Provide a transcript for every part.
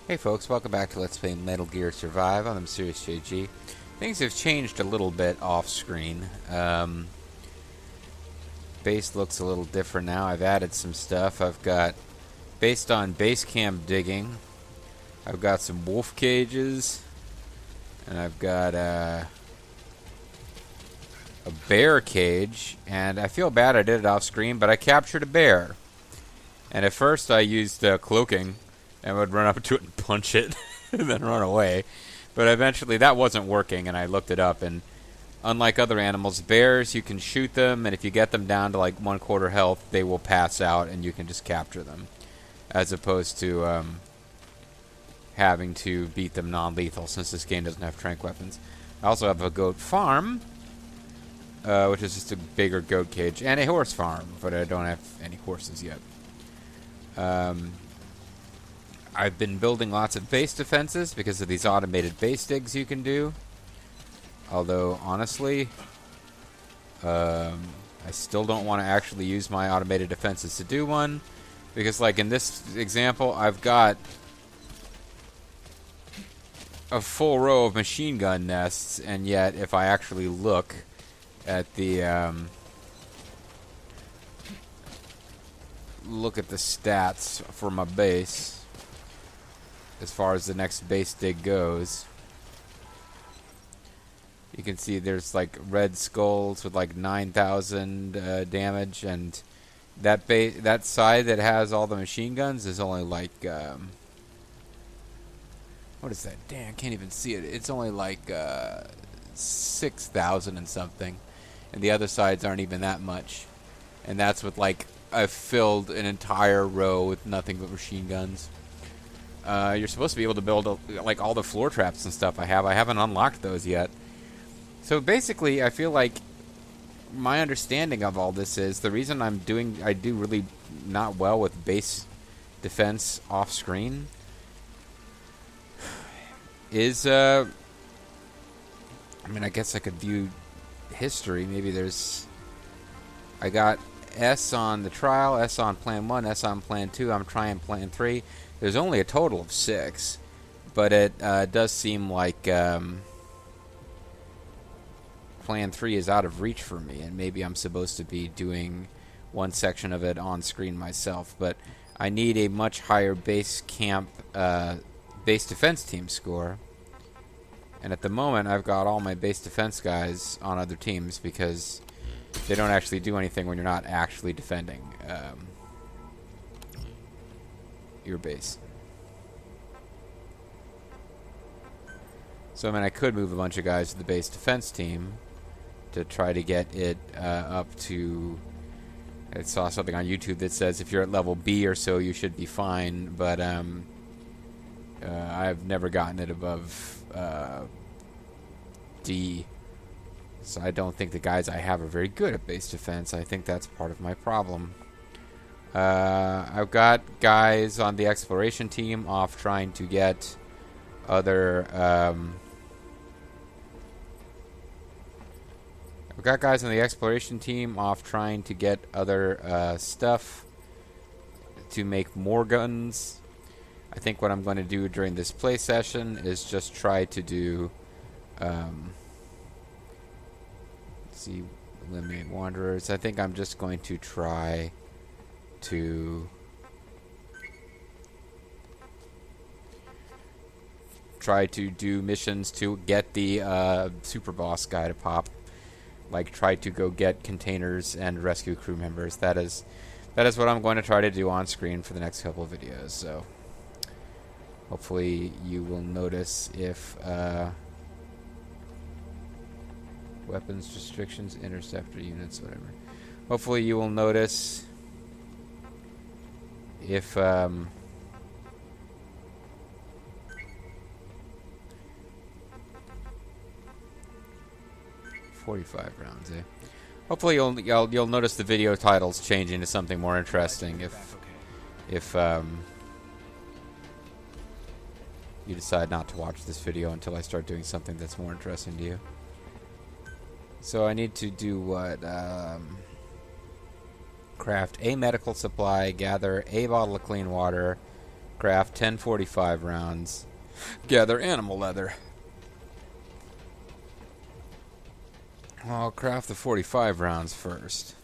Hey folks, welcome back to Let's Play Metal Gear Survive. I'm Serious JG. Things have changed a little bit off screen. Base looks a little different now. I've added some stuff. I've got, based on base camp digging, I've got some wolf cages, and I've got a bear cage, and I feel bad I did it off screen, but I captured a bear. And at first I used cloaking, and would run up to it and punch it, and then run away. But eventually that wasn't working, and I looked it up, and unlike other animals, bears, you can shoot them, and if you get them down to like 1/4 health, they will pass out, and you can just capture them. As opposed to having to beat them non-lethal, since this game doesn't have tranq weapons. I also have a goat farm, which is just a bigger goat cage, and a horse farm, but I don't have any horses yet. I've been building lots of base defenses because of these automated base digs you can do. Although, honestly, I still don't want to actually use my automated defenses to do one. Because, like in this example, I've got a full row of machine gun nests, and yet if I actually look at the stats for my base, as far as the next base dig goes, you can see there's like red skulls with like 9,000 damage, and that side that has all the machine guns is only like what is that? Damn, I can't even see it. It's only like 6,000 and something, and the other sides aren't even that much. And that's with like I've filled an entire row with nothing but machine guns. You're supposed to be able to build like all the floor traps and stuff I have. I haven't unlocked those yet. So basically, I feel like my understanding of all this is the reason I do really not well with base defense off screen is I mean, I guess I could view history. Maybe I got S on the trial, S on plan 1, S on plan 2. I'm trying plan 3. There's only a total of 6, but it does seem like plan 3 is out of reach for me, and maybe I'm supposed to be doing one section of it on screen myself. But I need a much higher base camp, base defense team score. And at the moment, I've got all my base defense guys on other teams because they don't actually do anything when you're not actually defending your base. So I mean, I could move a bunch of guys to the base defense team to try to get it up to. I saw something on YouTube that says if you're at level B or so, you should be fine. But I've never gotten it above D. So I don't think the guys I have are very good at base defense. I think that's part of my problem. I've got guys on the exploration team off trying to get other. I've got guys on the exploration team off trying to get other stuff to make more guns. I think what I'm going to do during this play session is just try to do. See, eliminate wanderers. I think I'm just going to try to do missions to get the super boss guy to pop. Like try to go get containers and rescue crew members. That is what I'm going to try to do on screen for the next couple of videos. So hopefully you will notice if weapons restrictions, interceptor units, whatever. Hopefully you will notice if 45 rounds, eh? Hopefully you'll notice the video titles changing to something more interesting if you decide not to watch this video until I start doing something that's more interesting to you. So I need to do what? Craft a medical supply, gather a bottle of clean water, Craft 10 45 rounds. Gather animal leather. I'll craft the 45 rounds first.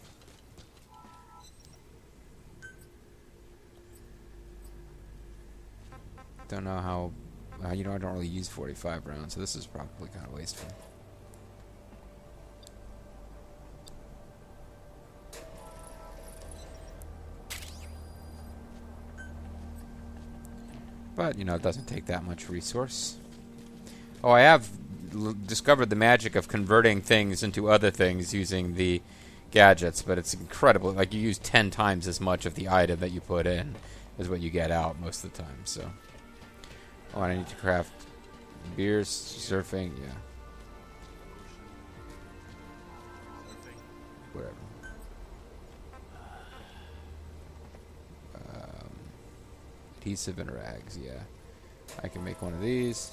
Don't know how... I don't really use 45 rounds, so this is probably kind of wasteful. But, it doesn't take that much resource. Oh, I have discovered the magic of converting things into other things using the gadgets, but it's incredible. Like, you use 10 times as much of the item that you put in as what you get out most of the time, so... Oh, and I need to craft beers, surfing, yeah. Whatever. Adhesive and rags, yeah. I can make one of these.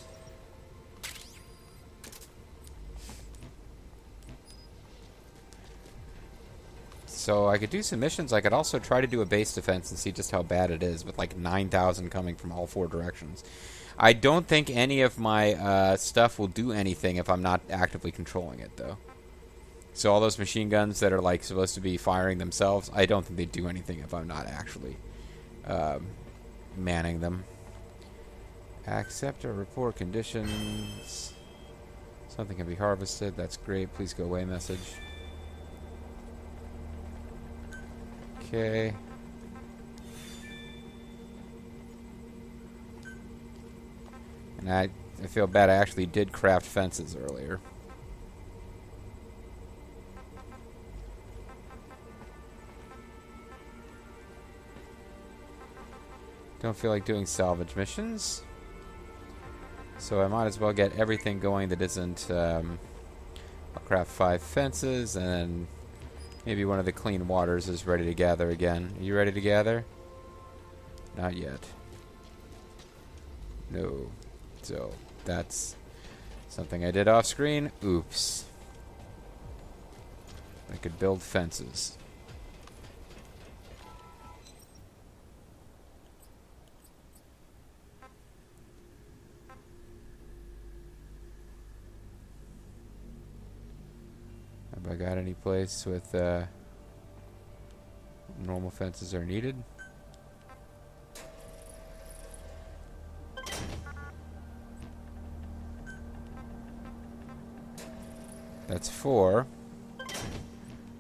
So I could do some missions. I could also try to do a base defense and see just how bad it is with like 9,000 coming from all 4 directions. I don't think any of my stuff will do anything if I'm not actively controlling it, though. So all those machine guns that are like supposed to be firing themselves, I don't think they do anything if I'm not actually manning them. Accept or report conditions. Something can be harvested. That's great. Please go away message. Okay. And I feel bad. I actually did craft fences earlier. Don't feel like doing salvage missions. So I might as well get everything going that isn't... I'll craft 5 fences, and then maybe one of the clean waters is ready to gather again. Are you ready to gather? Not yet. No. So, that's something I did off screen. Oops. I could build fences. Have I got any place with normal fences are needed? That's 4.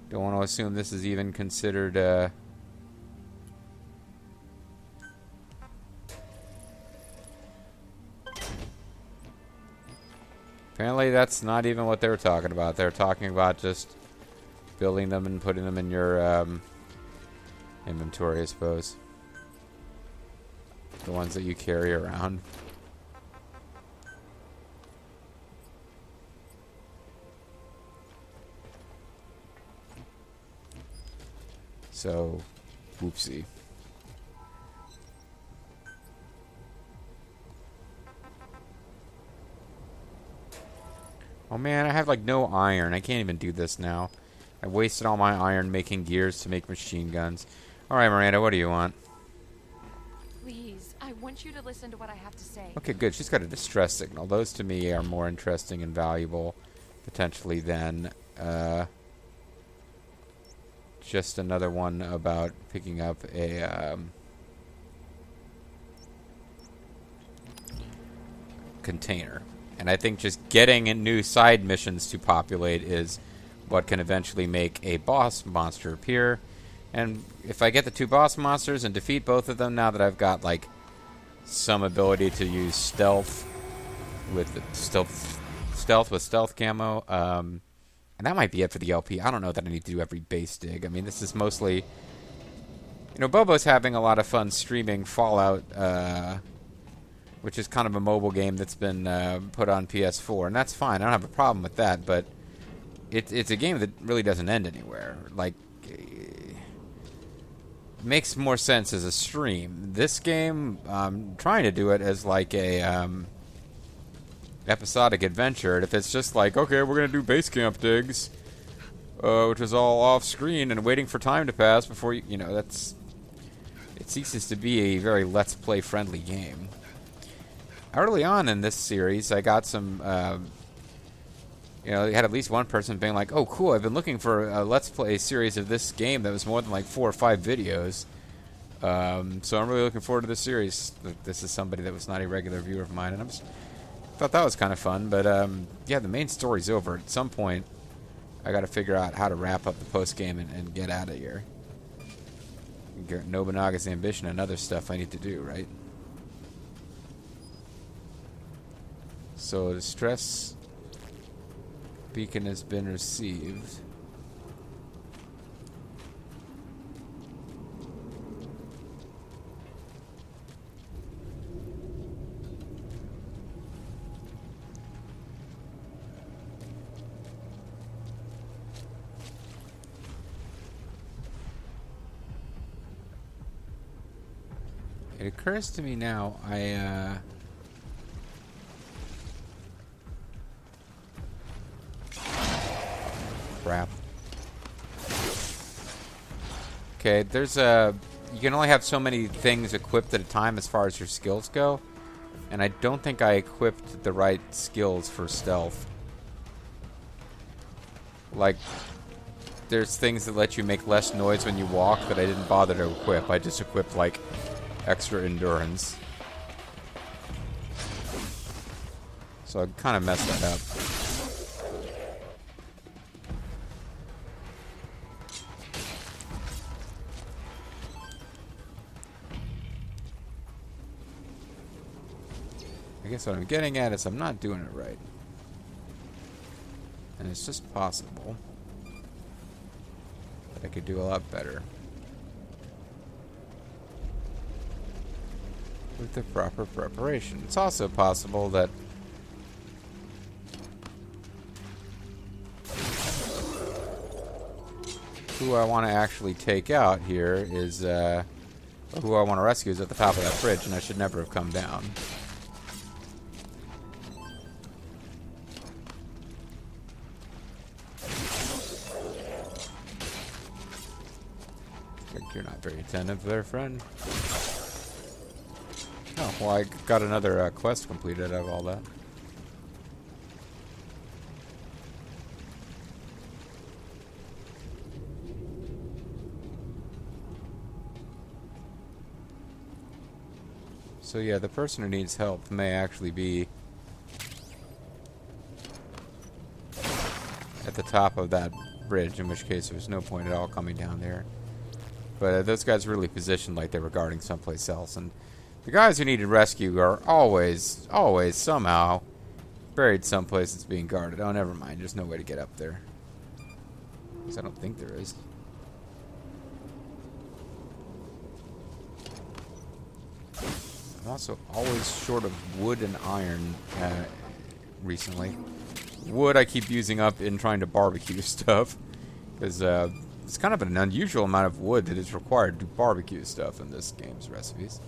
Don't want to assume this is even considered apparently that's not even what they were talking about. They were talking about just building them and putting them in your inventory, I suppose. The ones that you carry around. So, whoopsie. Oh man, I have like no iron. I can't even do this now. I wasted all my iron making gears to make machine guns. Alright, Miranda, what do you want? Please, I want you to listen to what I have to say. Okay, good. She's got a distress signal. Those to me are more interesting and valuable, potentially, than just another one about picking up a container. And I think just getting new side missions to populate is what can eventually make a boss monster appear. And if I get the 2 boss monsters and defeat both of them, now that I've got like some ability to use stealth with the stealth camo, and that might be it for the LP. I don't know that I need to do every base dig. I mean, this is mostly, Bobo's having a lot of fun streaming Fallout, which is kind of a mobile game that's been put on PS4, and that's fine. I don't have a problem with that, but it's a game that really doesn't end anywhere. Like, it makes more sense as a stream. This game, I'm trying to do it as like a episodic adventure, and if it's just like, okay, we're gonna do base camp digs, which is all off screen and waiting for time to pass before that's. it ceases to be a very Let's Play friendly game. Early on in this series, I got some, you know, they had at least one person being like, oh, cool, I've been looking for a Let's Play series of this game that was more than like 4 or 5 videos. So I'm really looking forward to this series. This is somebody that was not a regular viewer of mine, and thought that was kind of fun. But yeah, the main story's over. At some point, I got to figure out how to wrap up the post game and get out of here. Get Nobunaga's ambition and other stuff I need to do, right? So the stress beacon has been received. It occurs to me now, crap. Okay, there's you can only have so many things equipped at a time as far as your skills go. And I don't think I equipped the right skills for stealth. Like, there's things that let you make less noise when you walk that I didn't bother to equip. I just equipped, like, extra endurance. So I kind of messed that up. I guess what I'm getting at is I'm not doing it right. And it's just possible that I could do a lot better with the proper preparation. It's also possible that who I want to actually take out here is, or who I want to rescue is at the top of that bridge, and I should never have come down. You're not very attentive there, friend. Oh, well, I got another quest completed out of all that. So yeah, the person who needs help may actually be at the top of that bridge, in which case there's no point at all coming down there. But those guys really positioned like they were guarding someplace else. And the guys who needed rescue are always, somehow buried someplace that's being guarded. Oh, never mind. There's no way to get up there. Because I don't think there is. I'm also always short of wood and iron recently. Wood I keep using up in trying to barbecue stuff. Because it's kind of an unusual amount of wood that is required to barbecue stuff in this game's recipes.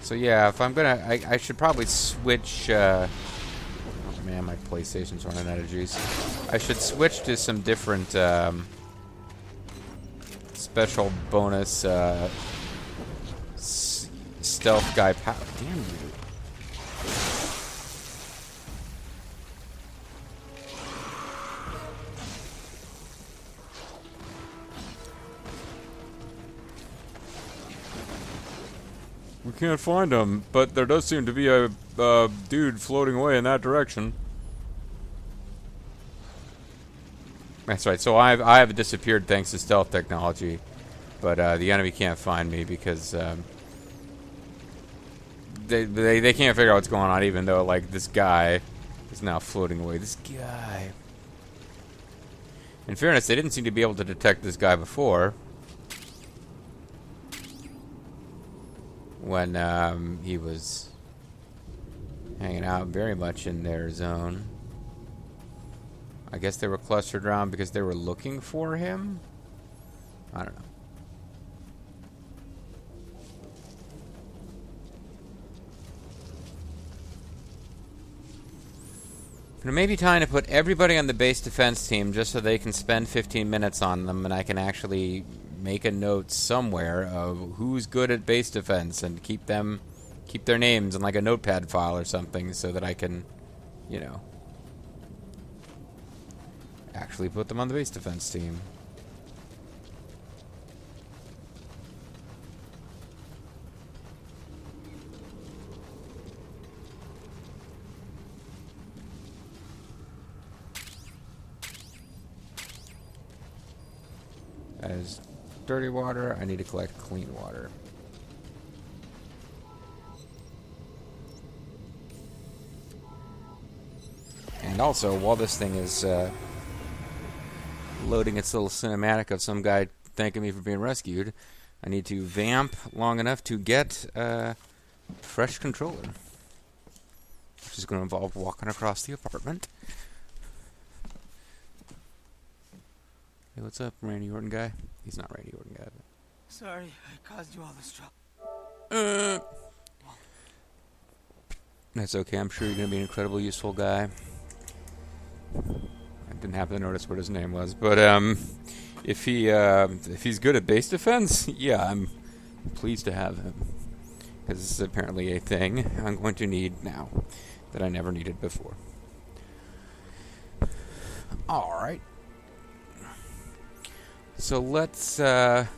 So yeah, if I'm gonna, I should probably switch. Oh man, my PlayStation's running out of juice. I should switch to some different special bonus stealth guy power. Damn you! We can't find him, but there does seem to be a dude floating away in that direction. That's right. So I have disappeared thanks to stealth technology, but the enemy can't find me because they can't figure out what's going on, even though like this guy is now floating away. This guy. In fairness, they didn't seem to be able to detect this guy before. When he was hanging out very much in their zone. I guess they were clustered around because they were looking for him? I don't know. But it may be time to put everybody on the base defense team just so they can spend 15 minutes on them and I can actually make a note somewhere of who's good at base defense and keep their names in like a notepad file or something so that I can, you know, actually put them on the base defense team. That is dirty water. I need to collect clean water. And also, while this thing is loading its little cinematic of some guy thanking me for being rescued, I need to vamp long enough to get a fresh controller, which is going to involve walking across the apartment. Hey, what's up, Randy Orton guy? He's not Randy Orton guy. But... Sorry, I caused you all this trouble. That's okay. I'm sure you're going to be an incredibly useful guy. I didn't happen to notice what his name was, but if he's good at base defense, yeah, I'm pleased to have him because this is apparently a thing I'm going to need now that I never needed before. All right. So let's open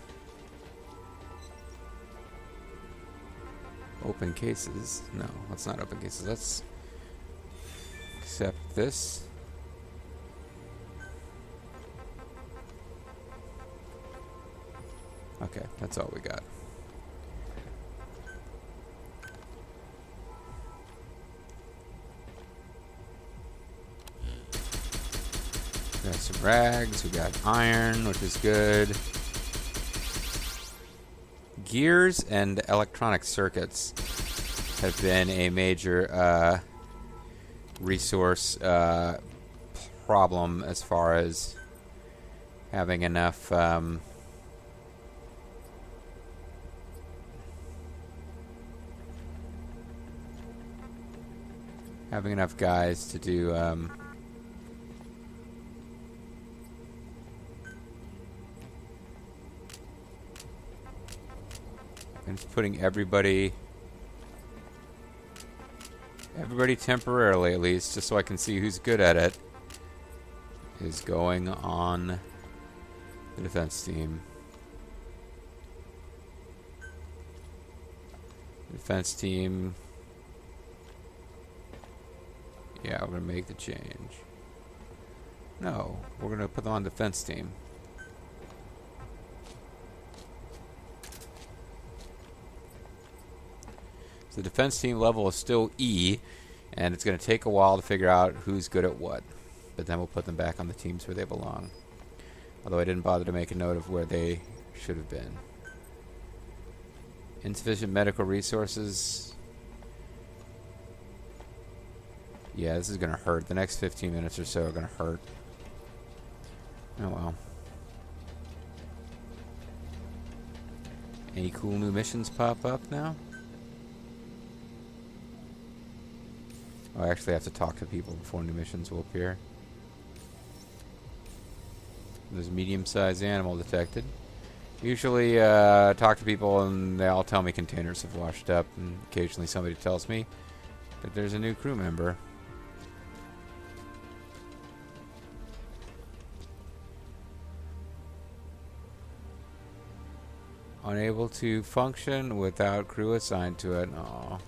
cases. No, let's not open cases. Let's accept this. Okay, that's all we got. We got some rags, we got iron, which is good. Gears and electronic circuits have been a major resource problem as far as having enough guys to do I'm just putting everybody temporarily, at least, just so I can see who's good at it, is going on the defense team. Defense team. Yeah, we're going to make the change. No, we're going to put them on defense team. The defense team level is still E, and it's going to take a while to figure out who's good at what. But then we'll put them back on the teams where they belong. Although I didn't bother to make a note of where they should have been. Insufficient medical resources. Yeah, this is going to hurt. The next 15 minutes or so are going to hurt. Oh well. Any cool new missions pop up now? Oh, I actually have to talk to people before new missions will appear. There's a medium-sized animal detected. Usually talk to people and they all tell me containers have washed up, and occasionally somebody tells me that there's a new crew member. Unable to function without crew assigned to it. Aww.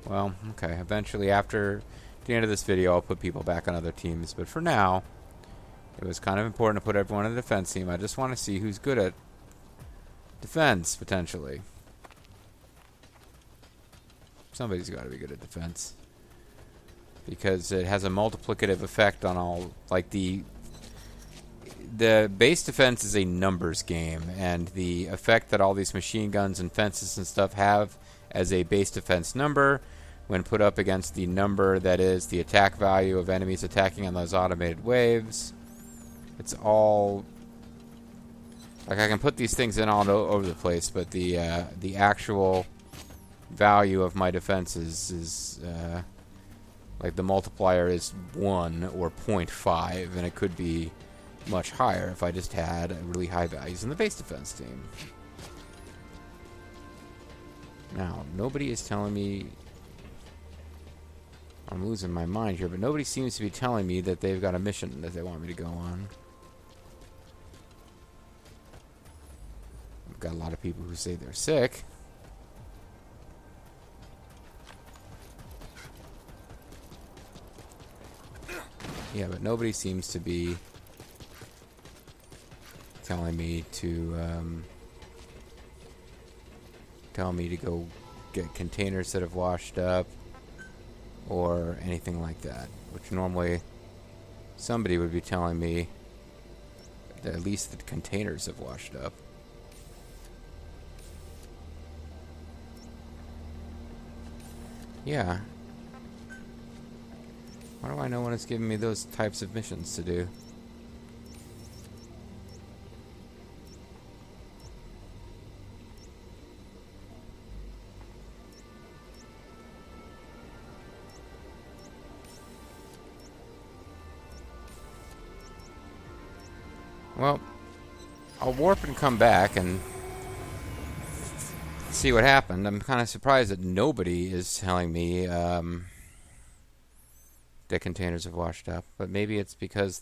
Well, okay. Eventually, after the end of this video, I'll put people back on other teams. But for now, it was kind of important to put everyone on the defense team. I just want to see who's good at defense, potentially. Somebody's got to be good at defense. Because it has a multiplicative effect on all, like the base defense is a numbers game, and the effect that all these machine guns and fences and stuff have as a base defense number when put up against the number that is the attack value of enemies attacking on those automated waves. It's all... Like, I can put these things in all over the place, but the actual value of my defenses is like the multiplier is 1 or 0.5, and it could be much higher if I just had really high values in the base defense team. Now, nobody is telling me... I'm losing my mind here, but nobody seems to be telling me that they've got a mission that they want me to go on. I've got a lot of people who say they're sick. Yeah, but nobody seems to be telling me to tell me to go get containers that have washed up or anything like that, which normally somebody would be telling me that at least the containers have washed up. Yeah. Why do I know when it's giving me those types of missions to do? Well, I'll warp and come back and see what happened. I'm kind of surprised that nobody is telling me the containers have washed up, but maybe it's because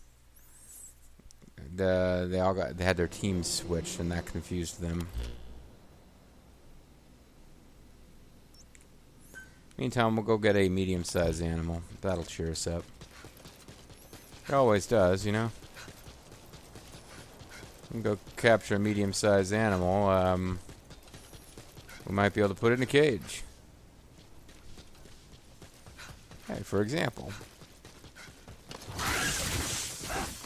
they had their teams switched and that confused them. Meantime, we'll go get a medium-sized animal. That'll cheer us up. It always does, you know. We can go capture a medium-sized animal. We might be able to put it in a cage. Hey, for example.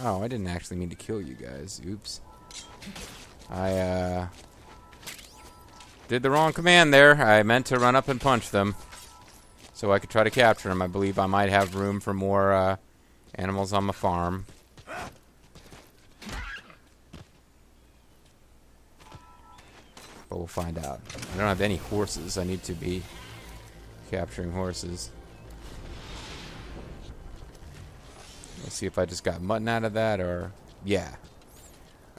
Oh, I didn't actually mean to kill you guys. Oops. I did the wrong command there. I meant to run up and punch them so I could try to capture them. I believe I might have room for more animals on my farm. But we'll find out. I don't have any horses. I need to be capturing horses. Let's see if I just got mutton out of that, or... Yeah.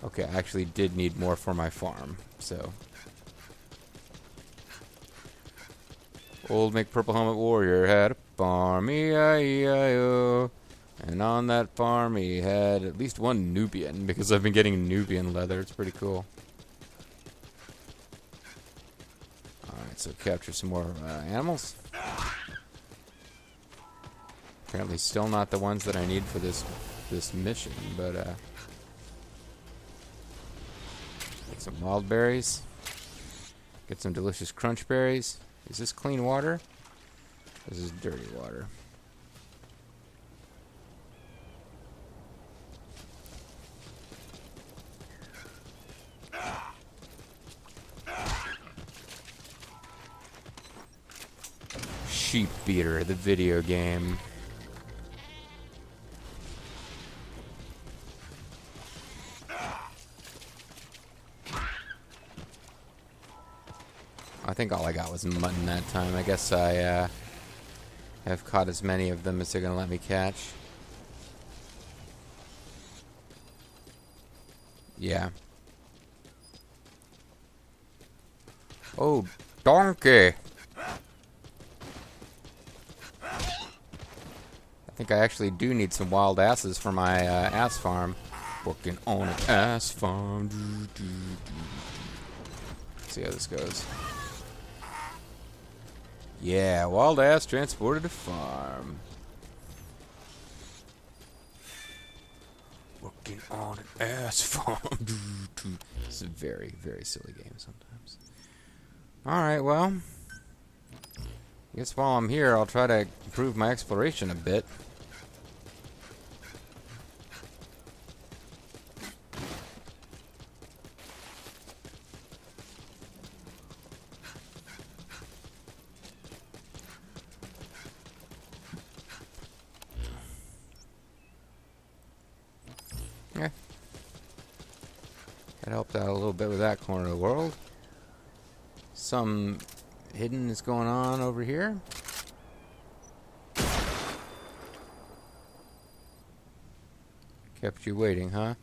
Okay, I actually did need more for my farm, so... Old McPurple Helmet Warrior had a farm, E-I-E-I-O. And on that farm he had at least one Nubian, because I've been getting Nubian leather. It's pretty cool. Alright, so capture some more animals. Apparently still not the ones that I need for this mission, but get some wild berries. Get some delicious crunch berries. Is this clean water? This is dirty water. Sheep Beater, the video game. I think all I got was mutton that time. I guess I have caught as many of them as they're gonna let me catch. Yeah. Oh, donkey! I think I actually do need some wild asses for my ass farm. Working on an ass farm. Let's see how this goes. Yeah, wild ass transported to farm. Working on an ass farm. It's a very, very silly game sometimes. Alright, well. I guess while I'm here, I'll try to improve my exploration a bit. That helped out a little bit with that corner of the world. Some hidden is going on over here. Kept you waiting, huh?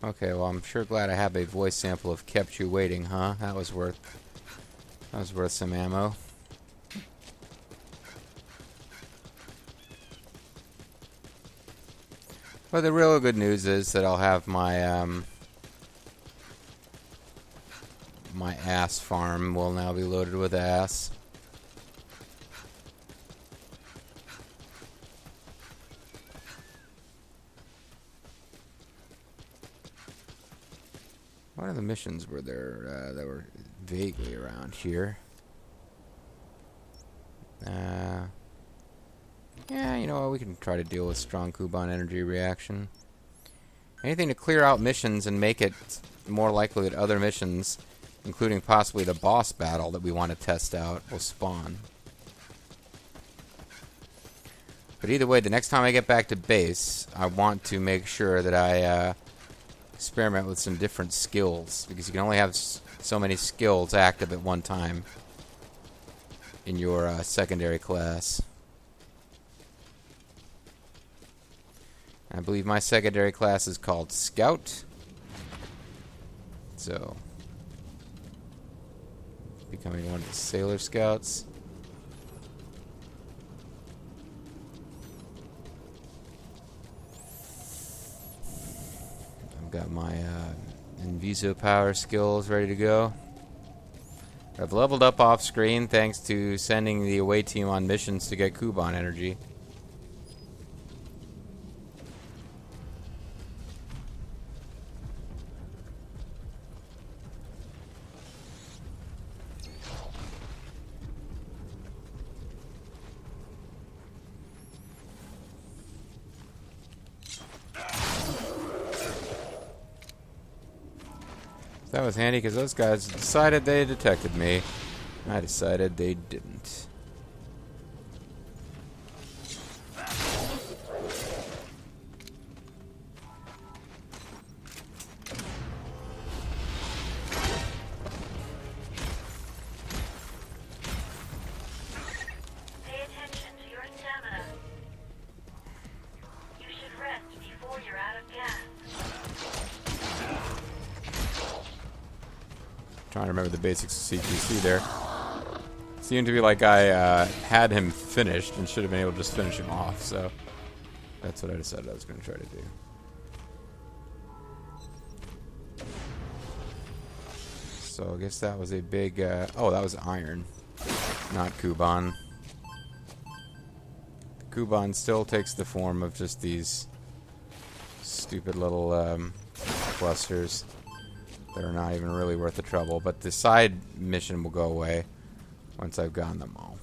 Okay, well, I'm sure glad I have a voice sample of "Kept You Waiting," huh? That was worth some ammo. But the real good news is that I'll have my my ass farm will now be loaded with ass. What other missions were there that were vaguely around here? Yeah, you know what? We can try to deal with strong Kuban energy reaction. Anything to clear out missions and make it more likely that other missions, including possibly the boss battle that we want to test out, will spawn. But either way, the next time I get back to base, I want to make sure that I experiment with some different skills, because you can only have so many skills active at one time in your secondary class. I believe my secondary class is called Scout. So, becoming one of the Sailor Scouts. I've got my Inviso power skills ready to go. I've leveled up off screen thanks to sending the away team on missions to get Kuban energy. That was handy because those guys decided they detected me. I decided they didn't. Pay attention to your stamina. You should rest before you're out of gas. Trying to remember the basics of CQC there. Seemed to be like I had him finished and should have been able to just finish him off, so that's what I decided I was going to try to do. So I guess that was a big... oh, that was iron, not Kuban. Kuban still takes the form of just these stupid little clusters that are not even really worth the trouble, but the side mission will go away once I've gotten them all.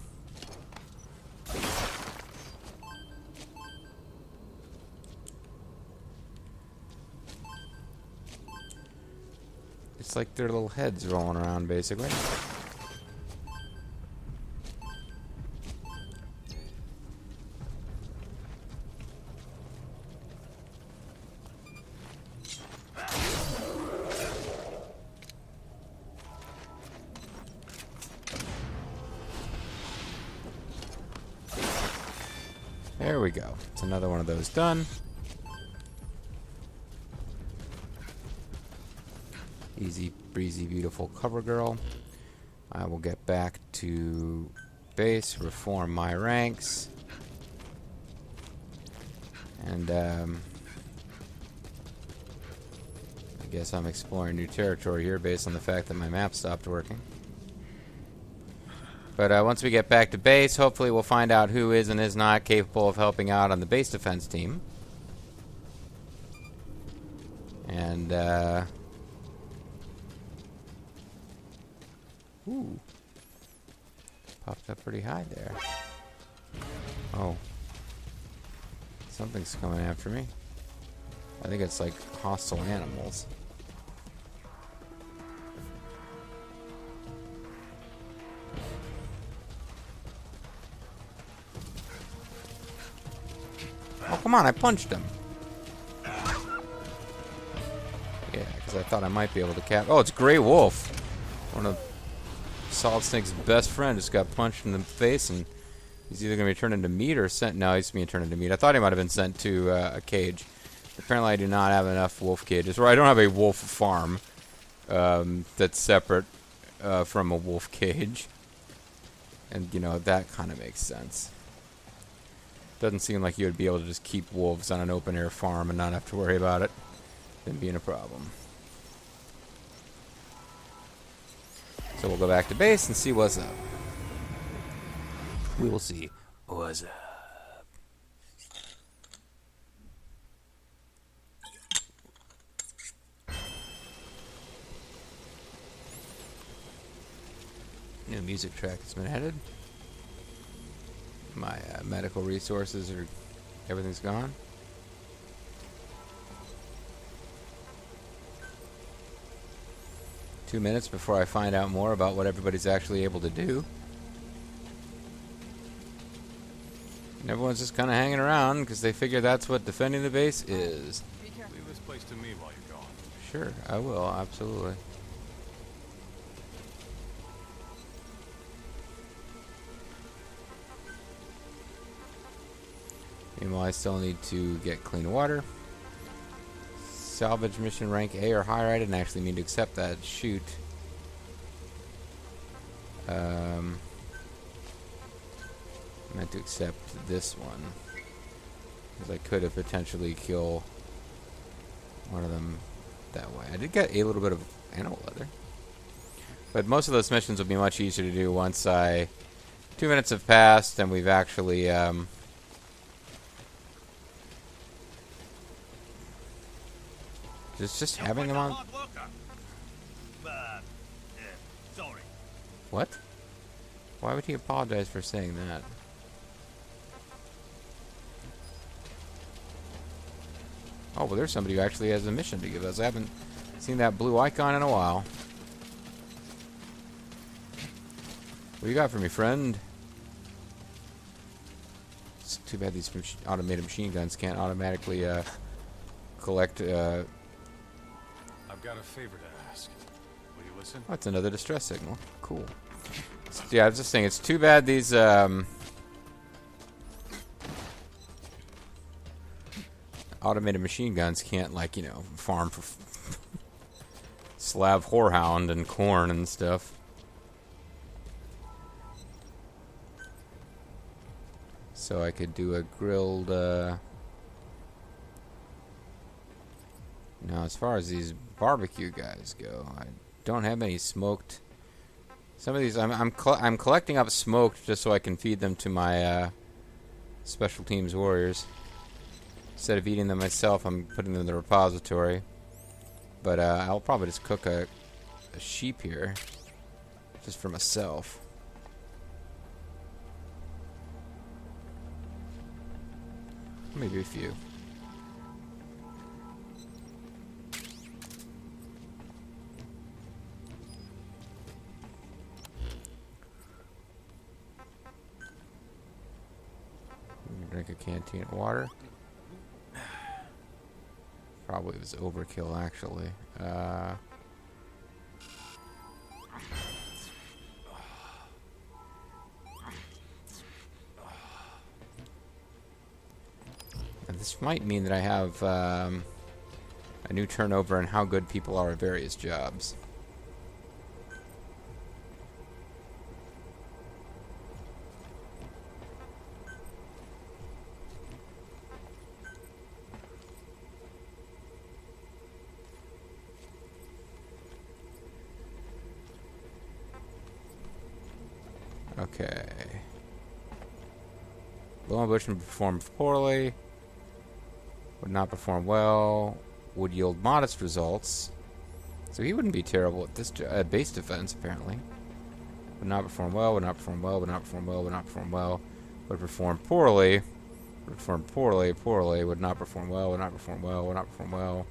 It's like their little heads rolling around, basically. There we go. It's another one of those done. Easy breezy, beautiful cover girl. I will get back to base, reform my ranks, and I guess I'm exploring new territory here based on the fact that my map stopped working. But once we get back to base, hopefully we'll find out who is and is not capable of helping out on the base defense team. And, ooh. Popped up pretty high there. Oh. Something's coming after me. I think it's like hostile animals. Oh, come on, I punched him. Yeah, because because I thought I might be able to cap. Oh, it's Grey Wolf. One of Solid Snake's best friend just got punched in the face, and he's either going to be turned into meat or sent. No, he's being turned into meat. I thought he might have been sent to a cage. Apparently, I do not have enough wolf cages, or I don't have a wolf farm that's separate from a wolf cage. And, you know, that kind of makes sense. Doesn't seem like you would be able to just keep wolves on an open-air farm and not have to worry about it them being a problem. So we'll go back to base and see what's up. We will see what's up. New music track has been added. My medical resources are... everything's gone. Two minutes before I find out more about what everybody's actually able to do. And everyone's just kind of hanging around because they figure that's what defending the base is. Leave this place to me while you're gone. Sure, I will, absolutely. Meanwhile, I still need to get clean water. Salvage mission rank A or higher. I didn't actually need to accept that. Shoot. I meant to accept this one. Because I could have potentially kill one of them that way. I did get a little bit of animal leather. But most of those missions will be much easier to do once 2 minutes have passed and we've actually... Just having them on... Sorry. What? Why would he apologize for saying that? Oh, well, there's somebody who actually has a mission to give us. I haven't seen that blue icon in a while. What do you got for me, friend? It's too bad these automated machine guns can't automatically collect... I've got a favor to ask. Will you listen? Oh, it's another distress signal. Cool. Yeah, I was just saying, it's too bad these, automated machine guns can't, like, you know, farm for Slav whorehound and corn and stuff. So I could do a grilled, Now, as far as these barbecue guys go, I don't have any smoked. Some of these, I'm collecting up smoked just so I can feed them to my special teams warriors. Instead of eating them myself, I'm putting them in the repository. But I'll probably just cook a sheep here, just for myself. Maybe a few. Drink a canteen of water. Probably was overkill, actually. And this might mean that I have a new turnover in how good people are at various jobs. Okay. Low ambition performed poorly. Would not perform well. Would yield modest results. So he wouldn't be terrible at this base defense, apparently. Would not perform well, would not perform well, would not perform well, would not perform well. Would perform poorly. Would perform poorly, poorly. Would not perform well, would not perform well, would not perform well.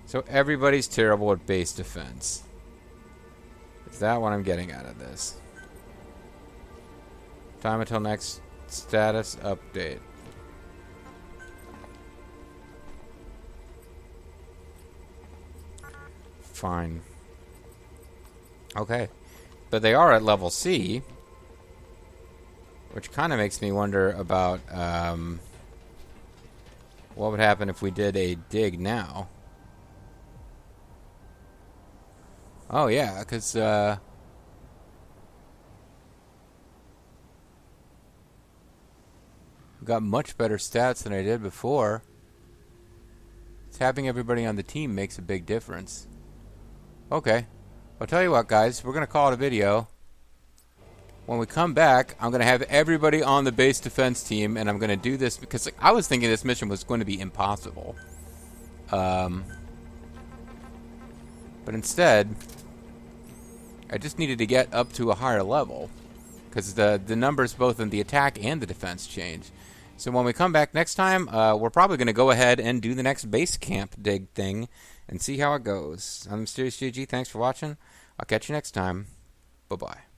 So everybody's terrible at base defense. Is that what I'm getting out of this? Time until next status update. Fine. Okay. But they are at level C, which kind of makes me wonder about what would happen if we did a dig now. Oh, yeah, because got much better stats than I did before. It's having everybody on the team makes a big difference. Okay. I'll tell you what, guys. We're going to call it a video. When we come back, I'm going to have everybody on the base defense team, and I'm going to do this because I was thinking this mission was going to be impossible. But instead, I just needed to get up to a higher level because the numbers both in the attack and the defense change. So when we come back next time, we're probably going to go ahead and do the next base camp dig thing and see how it goes. I'm Mysterious GG. Thanks for watching. I'll catch you next time. Bye-bye.